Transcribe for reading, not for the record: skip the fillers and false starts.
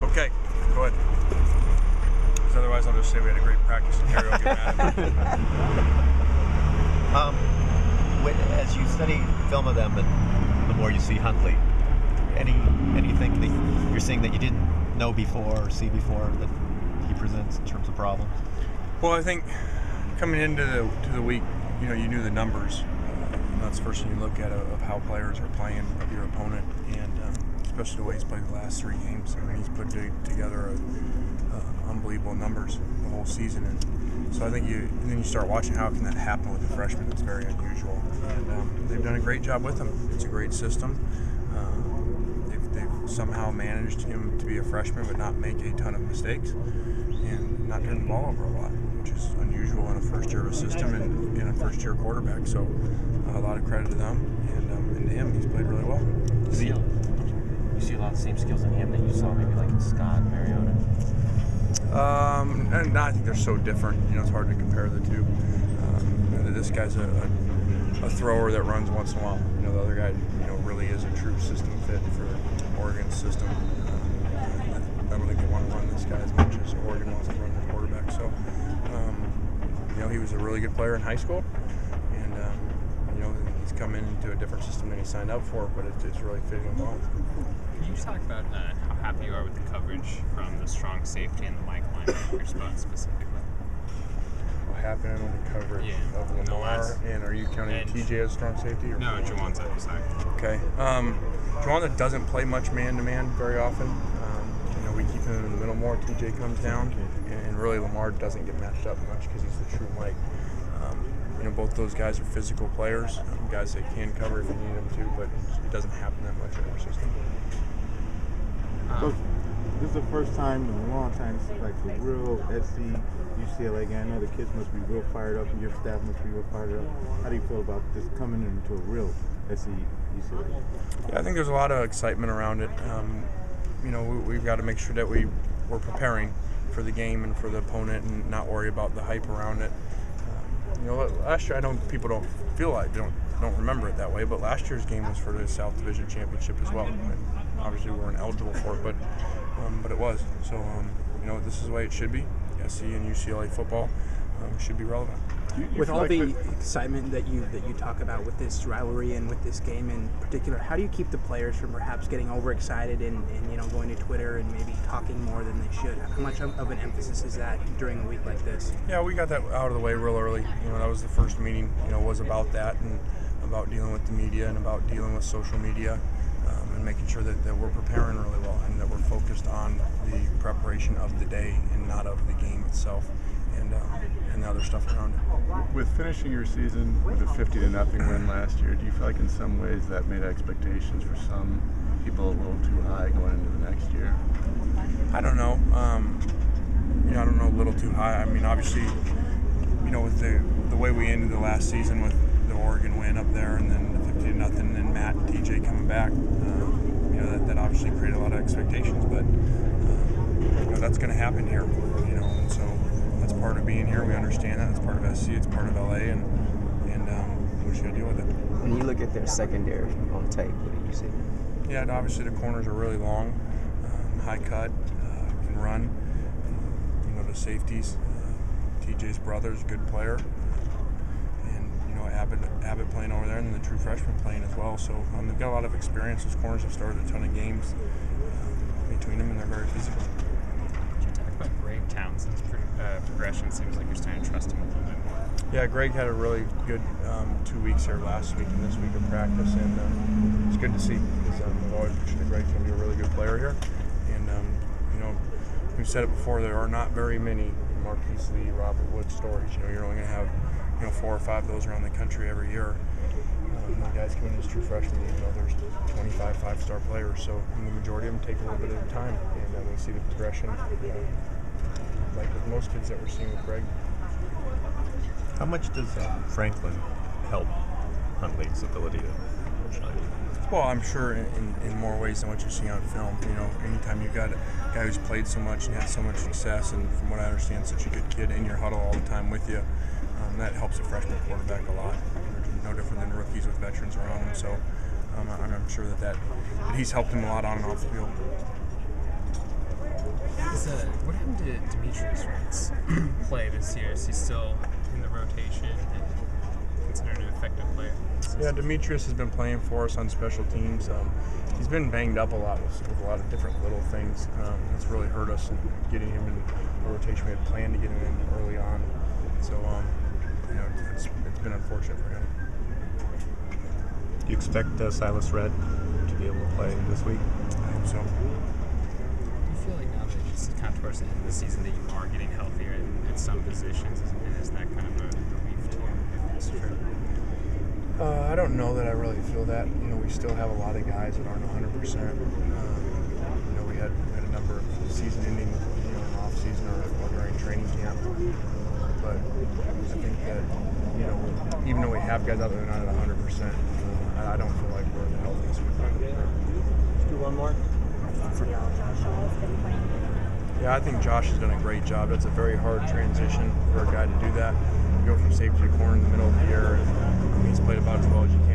Okay, go ahead. Because otherwise I'll just say we had a great practice and Harry will get mad at me. As you study film of them and the more you see Huntley, anything that you're seeing that you didn't know before or see before that he presents in terms of problems? Well, I think coming into the week, you knew the numbers. And that's the first thing you look at of how players are playing of your opponent, and especially the way he's played the last 3 games. I mean, he's put together unbelievable numbers the whole season, and so I think then you start watching how can that happen with a freshman. It's very unusual, and they've done a great job with him. It's a great system. They've somehow managed him to be a freshman but not make a ton of mistakes and not turn the ball over a lot, which is unusual in a first-year system and in a first-year quarterback. So a lot of credit to them, and to him, he's played really well. You see a lot of the same skills in him that you saw maybe like in Scott, Mariota? And I think they're so different. It's hard to compare the two. This guy's a thrower that runs once in a while. The other guy, really is a true system fit for Oregon's system. I don't think they want to run this guy as much as Oregon wants to run their quarterback. So, he was a really good player in high school, and he's come into a different system than he signed up for, but it's really fitting him well. Can you talk about how happy you are with the coverage from the strong safety and the Mike line at your spot specifically? What happened with the coverage of Lamar, and are you counting TJ as strong safety? Or no, Juwanza, sorry. Okay. Juwanza doesn't play much man-to-man very often. We keep him in the middle more. TJ comes down, and really Lamar doesn't get matched up much because he's the true Mike. Both those guys are physical players, guys that can cover if you need them to, but it doesn't happen that much in our system. So this is the first time in a long time it's like a real SC UCLA game. I know the kids must be real fired up and your staff must be real fired up. How do you feel about this coming into a real SC UCLA? Yeah, I think there's a lot of excitement around it. We've got to make sure that we're preparing for the game and for the opponent and not worry about the hype around it. Last year, I know people don't remember it that way, but last year's game was for the South Division Championship as well. And obviously, we weren't eligible for it, but it was. So, this is the way it should be. SC and UCLA football should be relevant. With all the excitement that you talk about with this rivalry and with this game in particular, how do you keep the players from perhaps getting overexcited and going to Twitter and maybe talking more than they should? How much of an emphasis is that during a week like this? Yeah, we got that out of the way real early. That was the first meeting. Was about that and about dealing with the media and about dealing with social media and making sure that we're preparing really well and that we're focused on the preparation of the day and not of the game itself and the other stuff around it. With finishing your season with a 50-0 win last year, do you feel like in some ways that made expectations for some people a little too high going into the next year? I don't know. I don't know, a little too high. I mean, obviously, with the way we ended the last season with the Oregon win up there and then the 50-0 and then Matt and TJ coming back, that obviously created a lot of expectations. But that's going to happen here, and so that's part of being here. We understand that. It's part of SC. It's part of LA, and we're just going to deal with it. When you look at their secondary on tape, what do you see? Yeah, and obviously the corners are really long, high cut, can run. The safeties, TJ's brother's a good player, and Abbott playing over there, and then the true freshman playing as well. So they've got a lot of experience. Those corners have started a ton of games between them, and they're very physical. Can you talk about Greg Townsend's progression? Seems like you're starting to trust him a little bit more. Yeah, Greg had a really good 2 weeks here last week and this week of practice, and it's good to see because I've always pictured that Greg's going to be a really good player here. And we've said it before, there are not very many Marquise Lee, Robert Woods stories. You're only going to have 4 or 5 of those around the country every year. The guys coming in as true freshmen, there's 25 5-star players, so the majority of them take a little bit at a time, and we see the progression like with most kids that we're seeing with Greg. How much does Franklin help Huntley's ability to shine? Well, I'm sure in more ways than what you see on film. Anytime you've got a guy who's played so much and had so much success, and from what I understand, such a good kid in your huddle all the time with you, that helps a freshman quarterback a lot. No different than rookies with veterans around him. So I'm sure that he's helped him a lot on and off the field. happened to Demetrius Wright's play this year? Is he still in the rotation and considered an effective player? Yeah, Demetrius has been playing for us on special teams. He's been banged up a lot with a lot of different little things. It's really hurt us in getting him in the rotation. We had planned to get him in early on. So, it's been unfortunate for him. Do you expect Silas Red to be able to play this week? I hope so. Do you feel like now that it's kind of towards the end of the season that you are getting healthier at some positions, and is that kind of a relief to you if that's true? I don't know that I really feel that. We still have a lot of guys that aren't 100%. We had a number of season-ending, in off-season or during training camp. But I think that, even though we have guys out there that are not at 100%, I don't feel like we're the healthiest we've been. Let's do one more. Yeah, I think Josh has done a great job. It's a very hard transition for a guy to do that. You go from safety to corner in the middle of the year, and he's played about as well as you can.